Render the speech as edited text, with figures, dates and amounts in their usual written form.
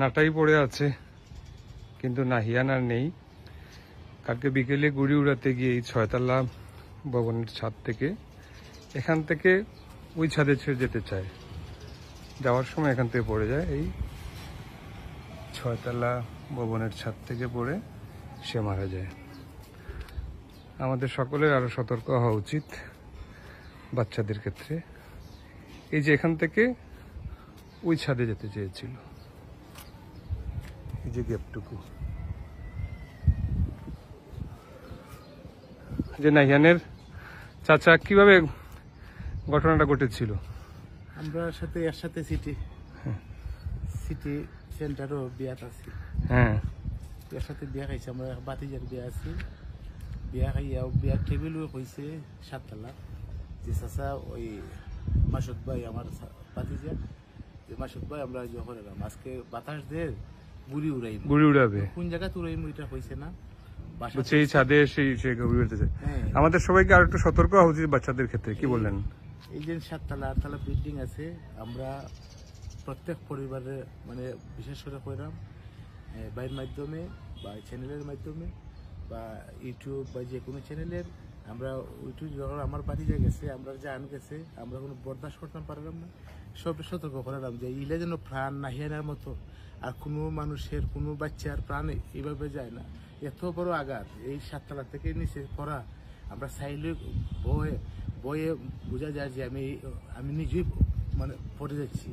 নাটাই পড়ে আছে, কিন্তু নাহিয়ান আর নেই। কালকে বিকেলে গুড়ি উড়াতে গিয়ে এই 6তলা ভবনের ছাদ থেকে, এখান থেকে ওই ছাদে ছেড়ে যেতে চায়, যাওয়ার সময় এখান থেকে পড়ে যায়। এই 6তলা ভবনের ছাদ থেকে পড়ে সে মারা যায়। আমাদের সকলের আরো সতর্ক হওয়া উচিত বাচ্চাদের ক্ষেত্রে। এই যে এখান থেকে ওই ছাদে যেতে চেয়েছিল, এই যে গ্যাপটুকু, যে নাহিয়ানের চাচা কিভাবে ঘটনাটা ঘটেছিল? আমরা সাথে একসাথে সিটি সেন্টারও বিয়াত আছি। হ্যাঁ, একসাথে বিয়া খাইছি, আমরা বাতিজার বিয়া আছি। বিয়া খাইয়া বিয়ার টেবিল হয়েছে 7তলা। যে চাচা ওই মাসুদ ভাই আমার বাতিজা, যে মাসুদ ভাই আমরা যখন এলাম আজকে বাতাস দিয়ে গুড়ি উড়াবে, কোন জায়গায় উড়াইম এটা হয়েছে না। সেই ছাদে সে গুড়ি উড়াতেছে। আমাদের সবাইকে আর একটু সতর্ক হওয়া উচিত বাচ্চাদের ক্ষেত্রে, কি বললেন? এই যে 7তলা 8তলা বিল্ডিং আছে, আমরা প্রত্যেক পরিবারে মানে বিশেষ করে কইরাম বাইরের মাধ্যমে বা চ্যানেলের মাধ্যমে বা ইউটিউব বা যে কোনো চ্যানেলের, আমরা ইউটিউব যখন আমার বাড়ি যা গেছে, আমরা যা আন গেছে, আমরা কোনো বরদাস্ত করতে পারলাম না। সব সতর্ক করালাম যে ইলে যেন প্রাণ নাহিয়ানের মতো আর কোনো মানুষের কোনো বাচ্চার প্রাণ এইভাবে যায় না। এত বড় আঘাত এই 7তলা থেকে নিচে পড়া, আমরা চাইলে বয়ে বোঝা যায় যে আমি নিজেই মানে পড়ে যাচ্ছি।